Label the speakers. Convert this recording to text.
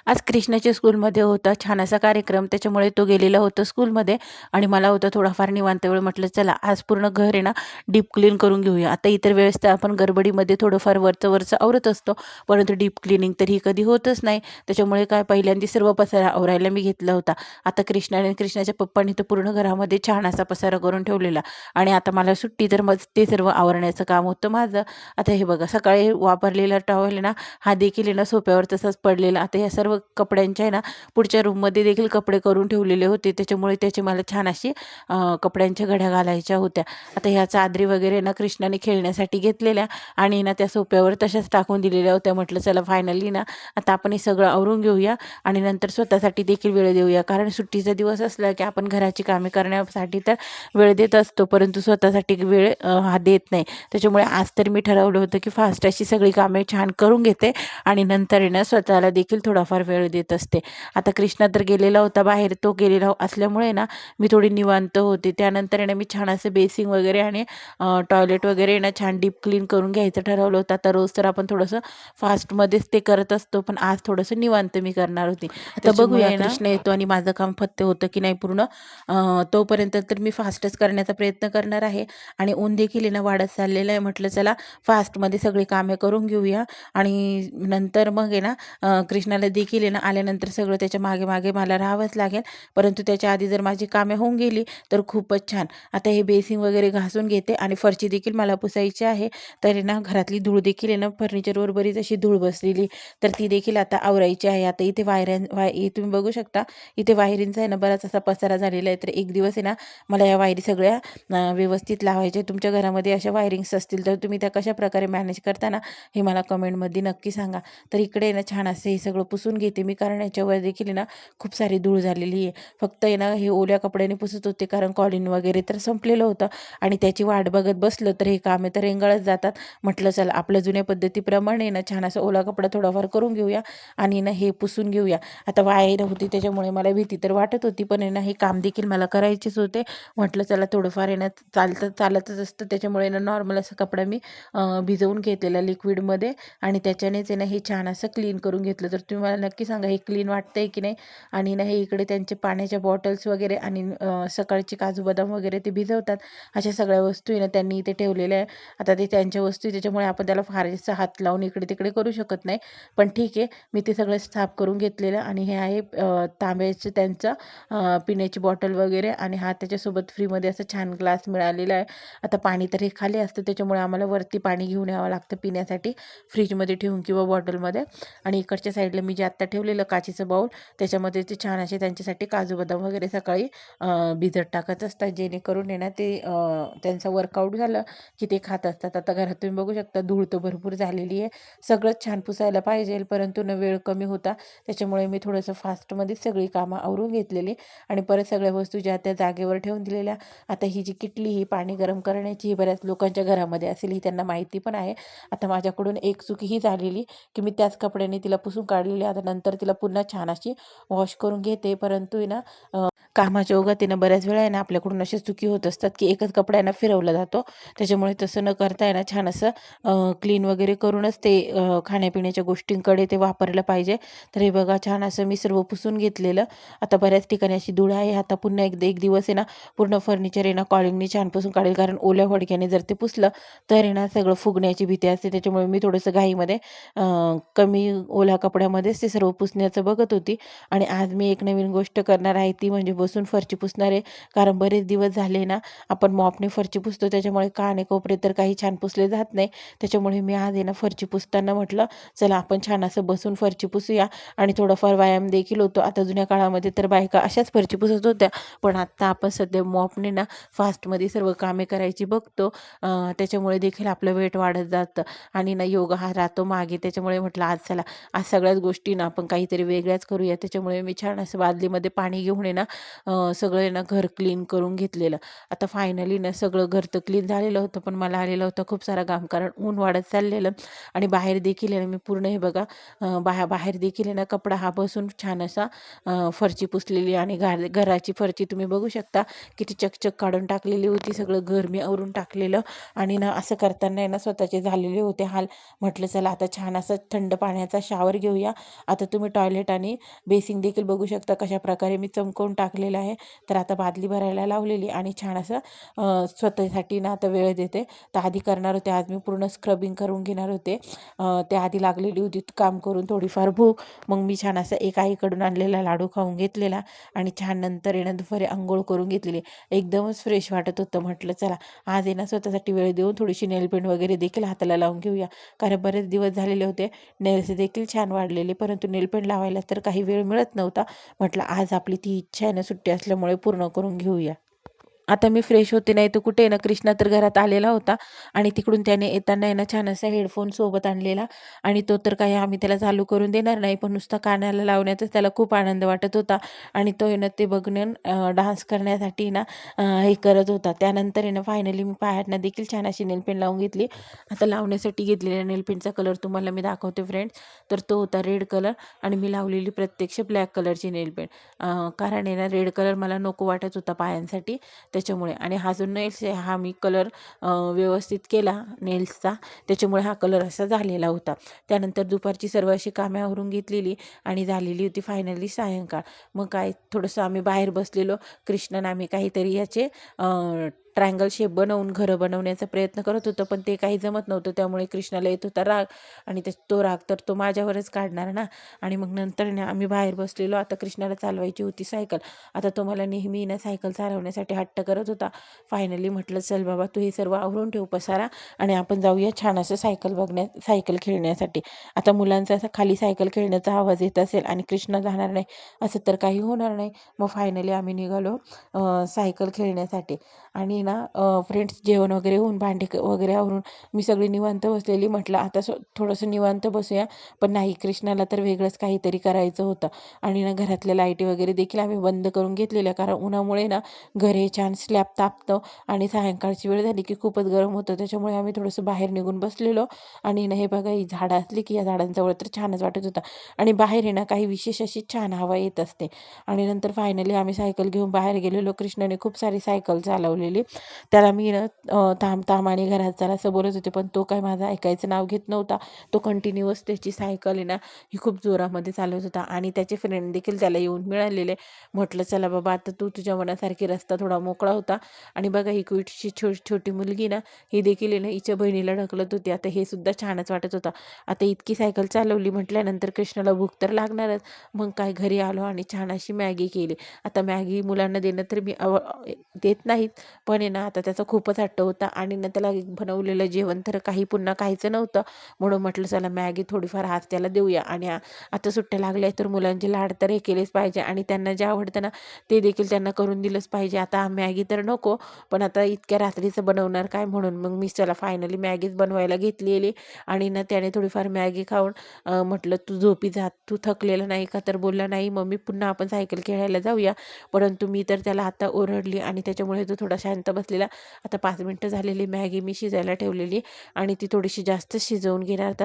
Speaker 1: आज कृष्णाच्या स्कूलमध्ये होता छान असा कार्यक्रम, त्याच्यामुळे तो गेलेला होता स्कूलमध्ये आणि मला होता थोडाफार निवांत वेळ. म्हटलं चला आज पूर्ण घर आहे ना डीप क्लीन करून घेऊया. आता इतर वेळेस तर आपण गडबडीमध्ये थोडंफार वरचं आवरत असतो, परंतु डीप क्लिनिंग तर ही कधी होतच नाही. त्याच्यामुळे काय पहिल्यांदा सर्व पसारा आवरायला मी घेतला होता. आता कृष्णाने कृष्णाच्या पप्पांनी तर पूर्ण घरामध्ये छान असा पसारा करून ठेवलेला आणि आता मला सुट्टी, तर मग ते सर्व आवरण्याचं काम होतं माझं. आता हे बघा, सकाळी वापरलेला टॉवेल आहे ना, हा देखील आहे ना सोप्यावर तसाच पडलेला. आता या सर्व कपड्यांच्या आहे ना पुढच्या रूममध्ये देखील कपडे करून ठेवलेले होते, त्याच्यामुळे त्याची मला छान अशी कपड्यांच्या घड्या घालायच्या होत्या. आता ह्या चादरी वगैरे ना कृष्णाने खेळण्यासाठी घेतलेल्या आणि ना त्या सोप्यावर तशाच टाकून दिलेल्या होत्या. म्हटलं चला फायनली ना आता आपण हे सगळं आवरून घेऊया आणि नंतर स्वतःसाठी देखील वेळ देऊया, कारण सुट्टीचा दिवस असला की आपण घराची कामे करण्यासाठी तर वेळ देत असतो, परंतु स्वतःसाठी वेळ हा देत नाही. त्याच्यामुळे आज तर मी ठरवलं होतं की फास्ट अशी सगळी कामे छान करून घेते आणि नंतर आहे ना स्वतःला देखील थोडाफार वेळ देत असते. आता कृष्णा तर गेलेला होता बाहेर, तो गेलेला असल्यामुळे ना मी थोडी निवांत होते. त्यानंतर आहे ना मी छान असं बेसिंग वगैरे आणि टॉयलेट वगैरे ना छान डीप क्लीन करून घ्यायचं ठरवलं होतं. आता रोज तर आपण थोडंसं फास्टमध्येच ते करत असतो, पण आज थोडंसं निवांत मी करणार होती. आता बघूया कृष्ण येतो आणि माझं काम फत्ते होतं की नाही पूर्ण, तोपर्यंत तर मी फास्टच करण्याचा प्रयत्न करणार आहे. आणि ऊन देखील ना वाढत चाललेलं आहे. म्हटलं चला फास्टमध्ये सगळी कामे करून घेऊया आणि नंतर मग आहे ना कृष्णाला देखील आहे ना आल्यानंतर सगळं त्याच्या मागे मागे मला राहावंच लागेल, परंतु त्याच्या आधी जर माझी कामे होऊन गेली तर खूपच छान. आता हे बेसिंग वगैरे घासून घेते आणि फरची देखील मला पुसायची आहे. तर ना घरातली धूळ देखील आहे ना फर्निचरवर बरीच अशी धूळ बसलेली, तर ती देखील आता आवरायची आहे. आता इथे तुम्ही बघू शकता, इथे वायरींचा आहे ना बराच असा पसारा झालेला आहे. तर एक दिवस आहे ना मला या वायरी सगळ्या व्यवस्थित लावायच्या. तुमच्या घरामध्ये अशा वायरिंग्स असतील तर तुम्ही त्या कशा प्रकारे मॅनेज करताना हे मला कमेंटमध्ये नक्की सांगा. तर इकडे ना छान असं हे सगळं पुसून घेते मी, कारण याच्यावर देखील ना खूप सारी धूळ झालेली आहे. फक्त आहे ना हे ओल्या कपड्याने पुसत होते, कारण कॉलिन वगैरे तर संपलेलं होतं आणि त्याची वाट बघत बसलं तर हे कामे तर रेंगाळत जातात. म्हटलं चला आपल्या जुन्या पद्धतीप्रमाणे ना छान असं ओला कपडा थोडाफार करून घेऊया आणि ना हे पुसून घेऊया. आता वायर होती त्याच्यामुळे मला भीती तर वाटत होती, पण आहे ना हे काम देखील मला करायचेच होते. म्हटलं चला थोडंफार आहे ना चालतच असतं, त्याच्यामुळे ना नॉर्मल असा कपडा मी भिजवून घेतलेला लिक्विडमध्ये आणि त्याच्यानेच आहे ना हे छान असं क्लीन करून घेतलं. तर तुम्ही मला नक्की सांगा हे क्लीन वाटतंय की नाही. आणि ना हे इकडे त्यांचे पाण्याच्या बॉटल्स वगैरे आणि सकाळची काजू बदाम वगैरे ते भिजवतात, अशा सगळ्या वस्तू आहे ना त्यांनी इथे ठेवलेल्या आहे. आता ते त्यांच्या वस्तू त्याच्यामुळे आपण त्याला फार जास्त हात लावून इकडे तिकडे करू शकत नाही, पण ठीक आहे. मी ते सगळं साफ करून घेतलेलं आणि हे आहे तांब्याचं त्यांचं पिण्याची बॉटल वगैरे आणि हा त्याच्यासोबत फ्रीमध्ये असं छान ग्लास मिळालेला आहे. आता पाणी तर हे खाली असतं, त्याच्यामुळे आम्हाला वरती पाणी घेऊन यावं लागतं पिण्यासाठी, फ्रीजमध्ये ठेवून किंवा बॉटलमध्ये. आणि इकडच्या साईडला मी जे आत्ता ठेवलेलं काचेचं बाऊल, त्याच्यामध्ये ते छान असे त्यांच्यासाठी काजू बदाम वगैरे सकाळी भिजत टाकत असतात, जेणेकरून आहे ना ते त्यांचं वर्कआउट झालं की ते खात असतात. आता घरात तुम्ही बघू शकता धूळ तर भरपूर झालेली आहे. सगळंच छान पुसायला पाहिजे, परंतु न वेळ कमी होता, त्याच्यामुळे मी थोडंसं फास्टमध्ये सगळी कामं आवरून घेतलेली आणि परत सगळ्या वस्तू ज्या त्या जागेवर ठेवून दिलेल्या. आता ही जी किटली ही पाणी गरम करण्याची ही बऱ्याच लोकांच्या घरामध्ये असेल, ही त्यांना माहिती पण आहे. आता माझ्याकडून एक चूक ही झालेली की मी त्याच कपड्याने तिला पुसून काढलेली. आता नंतर तिला पुन्हा छान अशी वॉश करून घेते, परंतु आहे ना कामाच्या ओघातीनं बऱ्याच वेळा आहे ना आपल्याकडून अशी चुकी होत असतात की एकच कपडा आहे ना फिरवला जातो. त्याच्यामुळे तसं न करता आहे ना छान असं क्लीन वगैरे करूनच ते खाण्यापिण्याच्या गोष्टींकडे ते वापरलं पाहिजे. तर हे बघा छान असं मी सर्व पुसून घेतलेलं. आता बऱ्याच ठिकाणी अशी धूळ आहे. आता पुन्हा एक दिवस आहे ना पूर्ण फर्निचर आहे ना कॉलिंगनी छान पुसून काढेल, कारण ओल्या फडक्याने जर ते पुसलं तर आहे ना सगळं फुगण्याची भीती असते. त्याच्यामुळे मी थोडंसं घाईमध्ये कमी ओल्या कपड्यामध्येच ते सर्व पुसण्याचं बघत होती. आणि आज मी एक नवीन गोष्ट करणार आहे, ती म्हणजे बसून फरची पुसणार आहे. कारण बरेच दिवस झाले ना आपण मॉपने फरची पुसतो, त्याच्यामुळे काने कोपरे तर काही छान पुसले जात नाही. त्याच्यामुळे मी आज आहे ना फरची पुसताना म्हटलं चला आपण छान असं बसून फरची पुसूया आणि थोडाफार व्यायाम देखील होतो. आता जुन्या काळामध्ये तर बायका अशाच फरची पुसत होत्या, पण आता आपण सध्या मॉपने ना फास्टमध्ये सर्व कामे करायची बघतो. त्याच्यामुळे देखील आपलं वेट वाढत जातं आणि ना योगा हा राहतो मागे. त्याच्यामुळे म्हटलं आज चला आज सगळ्याच गोष्टी ना आपण काहीतरी वेगळ्याच करूया. त्याच्यामुळे मी छान असं बादलीमध्ये पाणी घेऊन आहे ना सगळं ना घर क्लीन करून घेतलेलं. आता फायनली ना सगळं घर तर क्लीन झालेलं होतं, पण मला आलेलं होतं खूप सारा घाम, कारण ऊन वाढत चाललेलं. आणि बाहेर देखील आहे ना मी पूर्ण हे बघा बाहेर देखील आहे ना कपडा हा बसून छान असा फरची पुसलेली आणि घराची फरची तुम्ही बघू शकता किती चकचक काढून टाकलेली होती. सगळं घर मी आवरून टाकलेलं आणि ना असं करताना आहे ना स्वतःचे झालेले होते हाल. म्हटलं चला आता छान असं थंड पाण्याचा शावर घेऊया आता तुम्ही टॉयलेट आणि बेसिंग देखील बघू शकता कशाप्रकारे मी चमकवून टाकलेलं आहे. तर आता बादली भरायला लावलेली आणि छान असं स्वतःसाठी ना आता वेळ देते. तर आधी करणार होते, आज मी पूर्ण स्क्रबिंग करून घेणार होते. त्याआधी लागलेली होती काम करून थोडीफार भूक. मग मी छान असं एक आईकडून आणलेला लाडू खाऊन घेतलेला आणि छान नंतर येणं दुपारी अंघोळ करून घेतलेली. एकदमच फ्रेश वाटत होतं. म्हटलं चला आज येणं स्वतःसाठी वेळ देऊन थोडीशी नेलपेंट वगैरे देखील हाताला लावून घेऊया, कारण बरेच दिवस झालेले होते. नेल्स देखील छान वाढलेले, परंतु नेलपेंट लावायला तर काही वेळ मिळत नव्हता. म्हटलं आज आपली ती इच्छा आहे ना, सुट्टी असल्यामुळे पूर्ण करून घेऊया. आता मी फ्रेश होते, नाही तर कुठे ना, कृष्णा तर घरात आलेला होता आणि तिकडून त्याने येताना आहे ना छान असा हेडफोन सोबत आणलेला आणि तो तर काही आम्ही त्याला चालू करून देणार नाही, पण नुसता कानाला लावण्यातच त्याला खूप आनंद वाटत होता आणि तो आहे ना ते बघणं डान्स करण्यासाठी ना हे करत होता. त्यानंतर आहे ना फायनली मी पायांना देखील छान अशी नेलपेंट लावून घेतली. आता लावण्यासाठी घेतलेल्या नेलपेंटचा कलर तुम्हाला मी दाखवते फ्रेंड्स. तर तो होता रेड कलर आणि मी लावलेली प्रत्यक्ष ब्लॅक कलरची नेलपेंट, कारण आहे ना रेड कलर मला नको वाटत होता पायांसाठी, त्याच्यामुळे. आणि हा जो नेल्स आहे हा मी कलर व्यवस्थित केला नेल्सचा, त्याच्यामुळे हा कलर असा झालेला होता. त्यानंतर दुपारची सर्व अशी कामे आवरून घेतलेली आणि झालेली होती फायनली सायंकाळ. मग काय थोडंसं आम्ही बाहेर बसलेलो. कृष्णन आम्ही काहीतरी याचे ट्रायंगल शेप बनवून घरं बनवण्याचा प्रयत्न करत होतो, पण ते काही जमत नव्हतं. त्यामुळे कृष्णाला येत होता राग आणि तो राग तर तो माझ्यावरच काढणार ना. आणि मग नंतर ना आम्ही बाहेर बसलेलो. आता कृष्णाला चालवायची होती सायकल. आता तो मला नेहमी ना सायकल चालवण्यासाठी हट्ट करत होता. फायनली म्हटलं चल बाबा तू हे सर्व आवरून ठेव पसारा आणि आपण जाऊया छान असं सायकल खेळण्यासाठी. आता मुलांचा असं खाली सायकल खेळण्याचा आवाज येत असेल आणि कृष्णा जाणार नाही असं तर काही होणार नाही. मग फायनली आम्ही निघालो सायकल खेळण्यासाठी. आणि ना फ्रेंड्स जेवण वगैरे होऊन भांडी वगैरे आवरून मी सगळी निवांत बसलेली. म्हटलं आता थोडंसं निवांत बसूया, पण नाही कृष्णाला तर वेगळंच काहीतरी करायचं होतं. आणि ना घरातल्या लाईटी वगैरे देखील आम्ही बंद करून घेतलेल्या, कारण उन्हामुळे ना घर हे छान स्लॅब तापतं आणि सायंकाळची वेळ झाली की खूपच गरम होतं. त्याच्यामुळे आम्ही थोडंसं बाहेर निघून बसलेलो. आणि ना हे बघा ही झाडं असली की या झाडांजवळ तर छानच वाटत होतं आणि बाहेर आहे ना काही विशेष अशी छान हवा येत असते. आणि नंतर फायनली आम्ही सायकल घेऊन बाहेर गेलेलो. कृष्णाने खूप सारी सायकल चालवलेली. त्याला मी ना थांब आणि घरात चला असं बोलत होते, पण तो काय माझं ऐकायचं नाव घेत नव्हता. तो कंटिन्युअस त्याची सायकल आहे ना ही खूप जोरामध्ये चालवत होता आणि त्याचे फ्रेंड देखील त्याला येऊन मिळालेले. म्हटलं चला बाबा आता तू तुझ्या मनासारखी, रस्ता थोडा मोकळा होता. आणि बघा ही क्यूटची छोटी मुलगी ना ही देखील आहे ना हिच्या बहिणीला ढकलत होती. आता हे सुद्धा छानच वाटत होता. आता इतकी सायकल चालवली म्हटल्यानंतर कृष्णाला भूक तर लागणारच. मग काय घरी आलो आणि छान अशी मॅगी केली. आता मॅगी मुलांना देणं तर मी देत नाहीत, पण आहे ना आता त्याचा खूपच हट्ट होता आणि ना त्याला बनवलेलं जेवण तर काही पुन्हा खायचं नव्हतं. म्हणून म्हटलं चला मॅगी थोडीफार आज त्याला देऊया. आणि आता सुट्ट्या लागल्या तर मुलांचे लाड तर हे केलेच पाहिजे आणि त्यांना जे आवडतं ना ते देखील त्यांना करून दिलंच पाहिजे. आता मॅगी तर नको, पण आता इतक्या रात्रीचं बनवणार काय, म्हणून मग मी चला फायनली मॅगीच बनवायला घेतलेली. आणि ना त्याने थोडीफार मॅगी खाऊन म्हटलं तू झोपी जा, तू थकलेला नाही का, तर बोलला नाही मम्मी पुन्हा आपण सायकल खेळायला जाऊया. परंतु मी तर त्याला आता ओरडली आणि त्याच्यामुळे तो थोडा शांत बसलेला. आता 5 मिनटं झालेली मॅगी मी शिजायला ठेवलेली आणि ती थोडीशी जास्त शिजवून घेणार. तर